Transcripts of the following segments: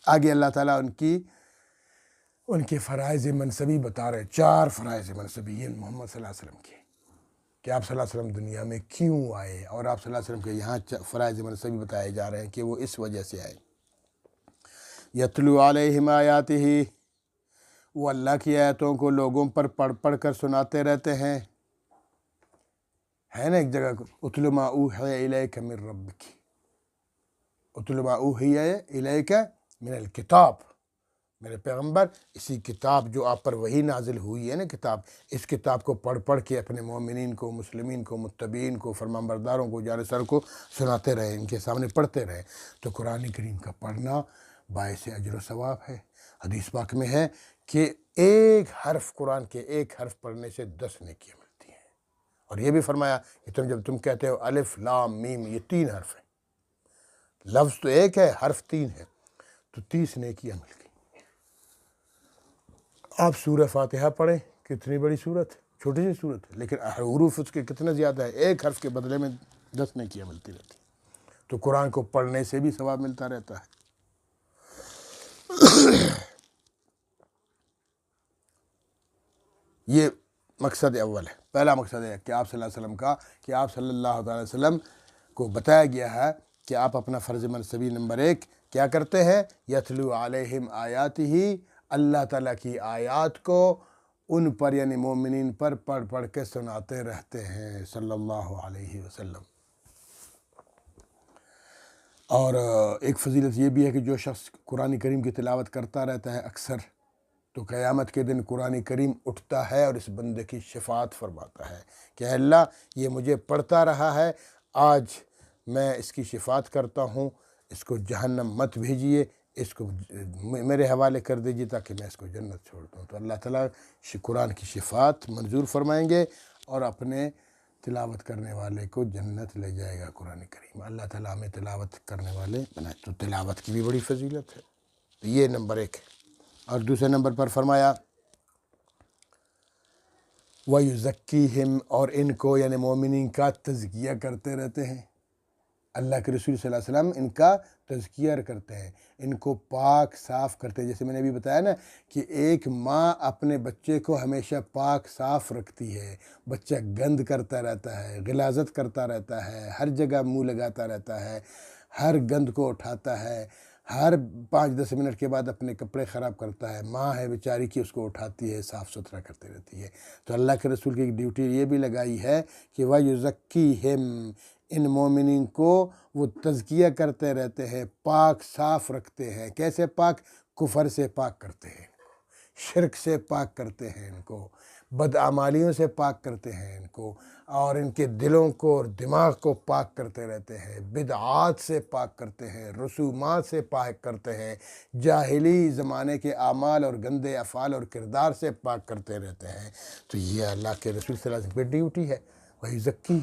آگے اللہ تعالیٰ ان کے فرائض منصبی بتا رہے، 4 فرائض منصبی یہ محمد صلی اللہ علیہ وسلم کے، کہ آپ صلی اللہ علیہ وسلم دنیا میں کیوں آئے، اور آپ صلی اللہ علیہ وسلم کے یہاں فرائض منصبی بتائے جا رہے ہیں کہ وہ اس وجہ سے آئے۔ یتلو علیہم آیاتہ، وہ اللہ کی آیتوں کو لوگوں پر پڑھ پڑھ کر سناتے رہتے ہیں۔ ہے نا ایک جگہ اتل ما اوحی الیک من ربک، اتل ما اوحی الیک من الکتاب، میرے پیغمبر اسی کتاب جو آپ پر وہی نازل ہوئی ہے نا کتاب، اس کتاب کو پڑھ پڑھ کے اپنے مومنین کو، مسلمین کو، متبعین کو، فرمانبرداروں کو، جانشر کو سناتے رہے، ان کے سامنے پڑھتے رہے۔ تو قرآن کریم کا پڑھنا باعث اجر و ثواب ہے۔ حدیث پاک میں ہے کہ ایک حرف، قرآن کے ایک حرف پڑھنے سے 10 نیکیاں ملتی ہیں۔ اور یہ بھی فرمایا کہ جب تم کہتے ہو الف لام میم، یہ 3 حرف ہیں، لفظ تو ایک ہے، حرف 3 ہے، تو 30 نیکیاں مل گئی۔ آپ سورہ فاتحہ پڑھیں، کتنی بڑی صورت، چھوٹی سی صورت ہے، لیکن حروف اس کے کتنے زیادہ ہے، ایک حرف کے بدلے میں 10 نیکیاں ملتی رہتی ہیں۔ تو قرآن کو پڑھنے سے بھی ثواب ملتا رہتا ہے۔ یہ مقصد اول ہے، پہلا مقصد ہے کہ آپ صلی اللہ علیہ وسلم کا، کہ آپ صلی اللہ علیہ وسلم کو بتایا گیا ہے کہ آپ اپنا فرض منصبی نمبر 1 کیا کرتے ہیں، یتلو علیہم آیاتہ، اللہ تعالیٰ کی آیات کو ان پر یعنی مومنین پر پڑھ پڑھ کے سناتے رہتے ہیں صلی اللہ علیہ وسلم۔ اور ایک فضیلت یہ بھی ہے کہ جو شخص قرآن کریم کی تلاوت کرتا رہتا ہے اکثر، تو قیامت کے دن قرآن کریم اٹھتا ہے اور اس بندے کی شفاعت فرماتا ہے کہ اے اللہ یہ مجھے پڑھتا رہا ہے، آج میں اس کی شفاعت کرتا ہوں، اس کو جہنم مت بھیجیے، اس کو میرے حوالے کر دیجیے تاکہ میں اس کو جنت چھوڑ دوں۔ تو اللہ تعالیٰ قرآن کی شفاعت منظور فرمائیں گے اور اپنے تلاوت کرنے والے کو جنت لے جائے گا قرآن کریم۔ اللہ تعالیٰ ہمیں تلاوت کرنے والے بنائے۔ تو تلاوت کی بھی بڑی فضیلت ہے، تو یہ نمبر 1 ہے۔ اور دوسرے نمبر پر فرمایا وَيُزَكِّيهِمْ، اور ان کو یعنی مومنین کا تزکیہ کرتے رہتے ہیں۔ اللہ کے رسول صلی اللہ علیہ وسلم ان کا تزکیہ کرتے ہیں، ان کو پاک صاف کرتے ہیں۔ جیسے میں نے ابھی بتایا نا کہ ایک ماں اپنے بچے کو ہمیشہ پاک صاف رکھتی ہے، بچہ گند کرتا رہتا ہے، غلاظت کرتا رہتا ہے، ہر جگہ منہ لگاتا رہتا ہے، ہر گند کو اٹھاتا ہے، ہر 5-10 منٹ کے بعد اپنے کپڑے خراب کرتا ہے، ماں ہے بیچاری کی اس کو اٹھاتی ہے، صاف ستھرا کرتی رہتی ہے۔ تو اللہ کے رسول کی ایک ڈیوٹی یہ بھی لگائی ہے کہ وَيُزَكِّيهِمْ، ان مومنین کو وہ تزکیہ کرتے رہتے ہیں، پاک صاف رکھتے ہیں۔ کیسے پاک؟ کفر سے پاک کرتے ہیں، شرک سے پاک کرتے ہیں ان کو، بدعمالیوں سے پاک کرتے ہیں ان کو، اور ان کے دلوں کو اور دماغ کو پاک کرتے رہتے ہیں، بدعات سے پاک کرتے ہیں، رسومات سے پاک کرتے ہیں، جاہلی زمانے کے اعمال اور گندے افعال اور کردار سے پاک کرتے رہتے ہیں۔ تو یہ اللہ کے رسول صلی اللہ علیہ وسلم کی ڈیوٹی ہے، وہی زکی۔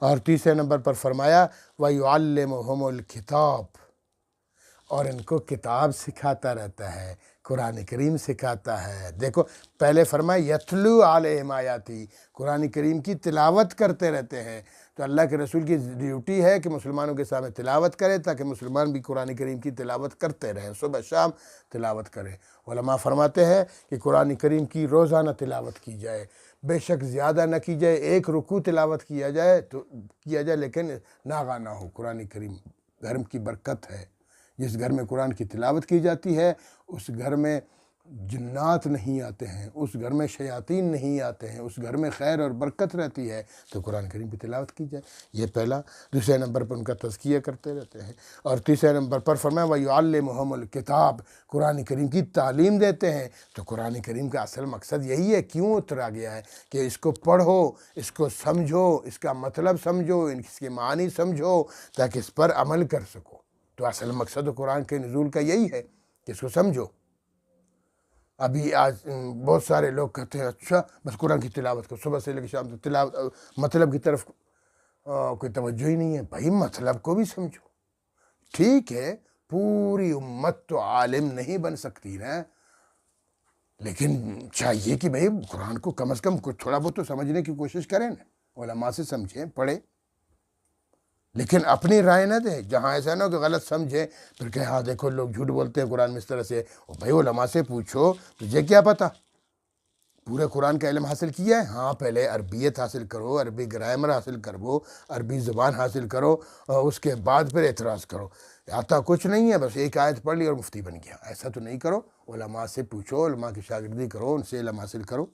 اور تیسرے نمبر پر فرمایا وَيُعَلِّمُهُمُ الْكِتَابَ، اور ان کو کتاب سکھاتا رہتا ہے، قرآن کریم سکھاتا ہے۔ دیکھو پہلے فرمایا یتلو علیہم آیاتی، قرآن کریم کی تلاوت کرتے رہتے ہیں۔ تو اللہ کے رسول کی ڈیوٹی ہے کہ مسلمانوں کے سامنے تلاوت کرے تاکہ مسلمان بھی قرآن کریم کی تلاوت کرتے رہیں، صبح شام تلاوت کریں۔ علماء فرماتے ہیں کہ قرآن کریم کی روزانہ تلاوت کی جائے، بے شک زیادہ نہ کی جائے، 1 رکوع تلاوت کیا جائے لیکن ناغہ نہ ہو۔ قرآن کریم گھر کی برکت ہے، جس گھر میں قرآن کی تلاوت کی جاتی ہے اس گھر میں جنات نہیں آتے ہیں، اس گھر میں شیاطین نہیں آتے ہیں، اس گھر میں خیر اور برکت رہتی ہے۔ تو قرآن کریم کی تلاوت کی جائے، یہ پہلا۔ دوسرے نمبر پر ان کا تزکیہ کرتے رہتے ہیں، اور تیسرے نمبر پر فرمایا وَيُعَلِّمُهُمُ الْكِتَابَ، قرآن کریم کی تعلیم دیتے ہیں۔ تو قرآن کریم کا اصل مقصد یہی ہے، کیوں اترا گیا ہے کہ اس کو پڑھو، اس کو سمجھو، اس کا مطلب سمجھو، اس کے معنی سمجھو تاکہ اس پر عمل کر سکو۔ تو اصل مقصد قرآن کے نزول کا یہی ہے کہ اس کو سمجھو۔ ابھی آج بہت سارے لوگ کہتے ہیں اچھا بس قرآن کی تلاوت کو صبح سے لے کے شام تک تلاوت، مطلب کی طرف کوئی توجہ ہی نہیں ہے۔ بھائی مطلب کو بھی سمجھو، ٹھیک ہے پوری امت تو عالم نہیں بن سکتی نا، لیکن چاہیے کہ بھائی قرآن کو کم از کم کچھ تھوڑا بہت تو سمجھنے کی کوشش کریں نا، علماء سے سمجھیں، پڑھیں۔ لیکن اپنی رائے نہ دیں، جہاں ایسا نہ ہو کہ غلط سمجھیں پھر کہ ہاں دیکھو لوگ جھوٹ بولتے ہیں قرآن میں اس طرح سے. بھائی علماء سے پوچھو، تجھے کیا پتہ؟ پورے قرآن کا علم حاصل کیا ہے؟ ہاں پہلے عربیت حاصل کرو، عربی گرامر حاصل کرو، عربی زبان حاصل کرو، اور اس کے بعد پھر اعتراض کرو. آتا کچھ نہیں ہے، بس ایک آیت پڑھ لی اور مفتی بن گیا. ایسا تو نہیں کرو. علماء سے پوچھو، علماء کی شاگردی کرو، ان سے علم حاصل کرو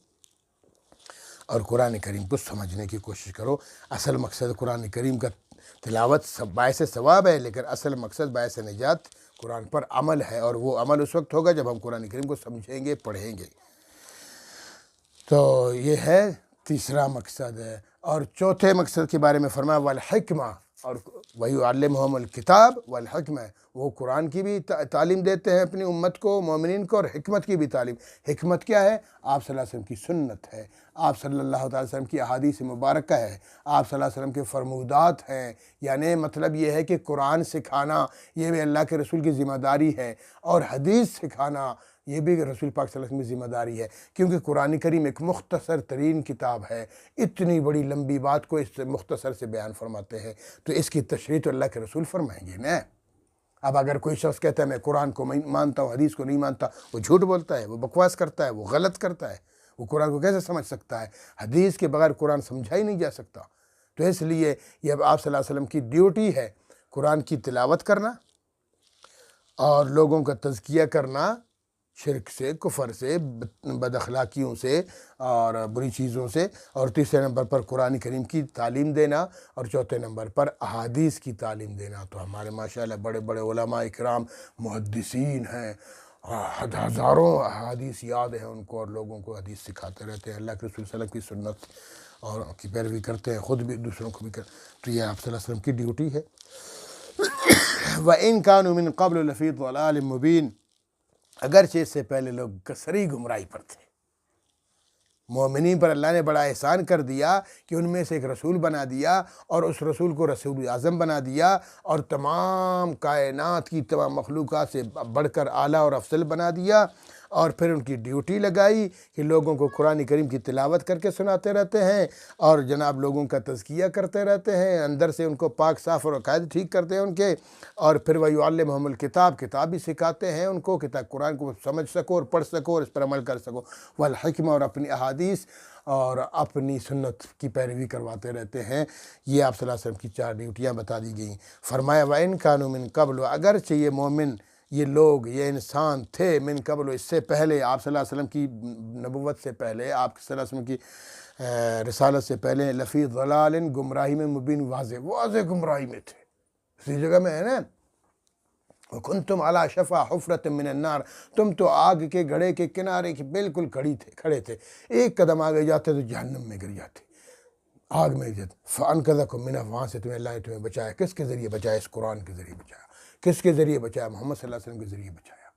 اور قرآن کریم کو سمجھنے کی کوشش کرو. اصل مقصد قرآن کریم کا تلاوت باعث ثواب ہے، لیکن اصل مقصد باعث نجات قرآن پر عمل ہے، اور وہ عمل اس وقت ہوگا جب ہم قرآن کریم کو سمجھیں گے، پڑھیں گے. تو یہ ہے تیسرا مقصد ہے. اور چوتھے مقصد کے بارے میں فرمایا والحکمہ، اور وَيُعَلِّمُهُمُ الْكِتَابَ وَالْحِکْمَةَ، وہ قرآن کی بھی تعلیم دیتے ہیں اپنی امت کو، مومنین کو، اور حکمت کی بھی تعلیم. حکمت کیا ہے؟ آپ صلی اللہ علیہ وسلم کی سنت ہے، آپ صلی اللہ تعالی وسلم کی احادیث مبارکہ ہے، آپ صلی اللہ علیہ وسلم کے فرمودات ہیں. یعنی مطلب یہ ہے کہ قرآن سکھانا یہ بھی اللہ کے رسول کی ذمہ داری ہے، اور حدیث سکھانا یہ بھی رسول پاک صلی اللہ علیہ وسلم کی ذمہ داری ہے. کیونکہ قرآن کریم ایک مختصر ترین کتاب ہے، اتنی بڑی لمبی بات کو اس سے مختصر سے بیان فرماتے ہیں، تو اس کی تشریح تو اللہ کے رسول فرمائیں گے نا. اب اگر کوئی شخص کہتا ہے میں قرآن کو مانتا ہوں، حدیث کو نہیں مانتا، وہ جھوٹ بولتا ہے، وہ بکواس کرتا ہے، وہ غلط کرتا ہے. وہ قرآن کو کیسے سمجھ سکتا ہے؟ حدیث کے بغیر قرآن سمجھا ہی نہیں جا سکتا. تو اس لیے یہ اب آپ صلی اللہ علیہ وسلم کی ڈیوٹی ہے قرآن کی تلاوت کرنا اور لوگوں کا تزکیہ کرنا شرک سے، کفر سے، بد اخلاقیوں سے اور بری چیزوں سے، اور تیسرے نمبر پر قرآن کریم کی تعلیم دینا، اور چوتھے نمبر پر احادیث کی تعلیم دینا. تو ہمارے ماشاءاللہ بڑے بڑے علماء اکرام محدثین ہیں، ہزاروں احادیث یاد ہیں ان کو، اور لوگوں کو حدیث سکھاتے رہتے ہیں، اللہ کے رسول صلی اللہ علیہ وسلم کی سنت اور کی پیروی کرتے ہیں، خود بھی دوسروں کو بھی کرتے. تو یہ آپ صلی اللہ علیہ وسلم کی ڈیوٹی ہے. وَإِن كَانُوا مِن قَبْلُ لَفِي ضَلَالٍ مُبِينٍ، اگرچہ اس سے پہلے لوگ کثری گمراہی پر تھے. مومنین پر اللہ نے بڑا احسان کر دیا کہ ان میں سے ایک رسول بنا دیا، اور اس رسول کو رسول اعظم بنا دیا، اور تمام کائنات کی تمام مخلوقات سے بڑھ کر اعلیٰ اور افضل بنا دیا. اور پھر ان کی ڈیوٹی لگائی کہ لوگوں کو قرآن کریم کی تلاوت کر کے سناتے رہتے ہیں، اور جناب لوگوں کا تزکیہ کرتے رہتے ہیں، اندر سے ان کو پاک صاف اور عقائد ٹھیک کرتے ہیں ان کے. اور پھر وَيُعَلِّمُهُمُ الْكِتَابَ، کتاب بھی سکھاتے ہیں ان کو، کتاب قرآن کو سمجھ سکو اور پڑھ سکو اور اس پر عمل کر سکو. والحکمہ، اور اپنی احادیث اور اپنی سنت کی پیروی کرواتے رہتے ہیں. یہ آپ صلی اللہ علیہ وسلم کی 4 ڈیوٹیاں بتا دی گئیں. فرمایا وَإِن كَانُوا مِن قَبْلُ، اگرچہ یہ مومن، یہ لوگ، یہ انسان تھے من قبل، اس سے پہلے، آپ صلی اللہ علیہ وسلم کی نبوت سے پہلے، آپ صلی اللہ علیہ وسلم کی رسالت سے پہلے، لفی ضلال، گمراہی میں، مبین، واضح گمراہی میں تھے. اسی جگہ میں ہے نا، وَكُنْتُمْ عَلَى شَفَا حُفْرَةٍ مِّنَ النَّارِ، تم تو آگ کے گڑھے کے کنارے کے بالکل کھڑے تھے، ایک قدم آگے جاتے تو جہنم میں گر جاتے، آگ میں جاتے. فَأَنْقَذَكُم مِّنْهَا، وہاں سے تمہیں اللہ نے تمہیں بچایا. کس کے ذریعے بچایا؟ اس قرآن کے ذریعے بچایا. کس کے ذریعے بچایا؟ محمد صلی اللہ علیہ وسلم کے ذریعے بچایا.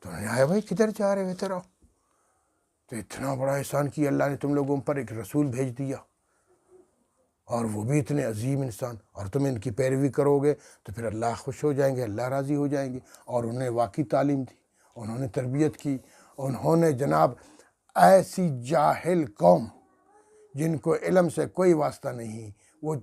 تو انہوں نے آیا بھائی کدھر جا رہے ہوتے رہو؟ تو اتنا بڑا احسان کیا اللہ نے تم لوگوں پر، ایک رسول بھیج دیا، اور وہ بھی اتنے عظیم انسان، اور تم ان کی پیروی کرو گے تو پھر اللہ خوش ہو جائیں گے، اللہ راضی ہو جائیں گے. اور انہیں واقعی تعلیم دی، انہوں نے تربیت کی. انہوں نے جناب ایسی جاہل قوم جن کو علم سے کوئی واسطہ نہیں، وہ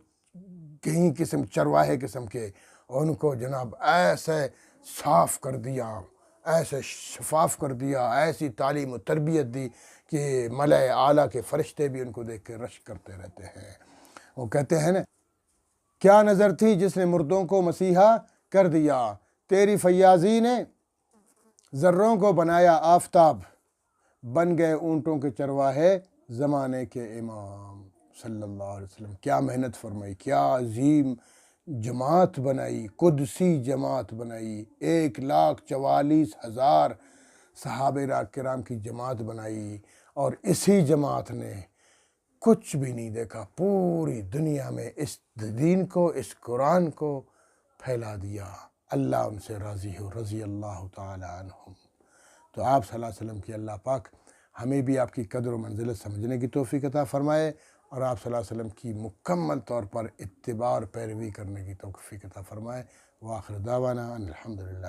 کہیں قسم چرواہے قسم کے، ان کو جناب ایسے صاف کر دیا، ایسے شفاف کر دیا، ایسی تعلیم و تربیت دی کہ ملائے اعلیٰ کے فرشتے بھی ان کو دیکھ کے رشک کرتے رہتے ہیں. وہ کہتے ہیں نا، کیا نظر تھی جس نے مردوں کو مسیحا کر دیا، تیری فیاضی نے ذروں کو بنایا آفتاب، بن گئے اونٹوں کے چرواہے زمانے کے امام. صلی اللہ علیہ وسلم کیا محنت فرمائی، کیا عظیم جماعت بنائی، قدسی جماعت بنائی، 1,44,000 صحابہ کرام کی جماعت بنائی. اور اسی جماعت نے کچھ بھی نہیں دیکھا، پوری دنیا میں اس دین کو، اس قرآن کو پھیلا دیا. اللہ ان سے راضی ہو، رضی اللہ تعالی عنہم. تو آپ صلی اللہ علیہ وسلم کی اللہ پاک ہمیں بھی آپ کی قدر و منزلت سمجھنے کی توفیق عطا فرمائے، اور آپ صلی اللہ علیہ وسلم کی مکمل طور پر اتباع اور پیروی کرنے کی توفیق عطا فرمائے. وآخر دعوانا ان الحمدللہ.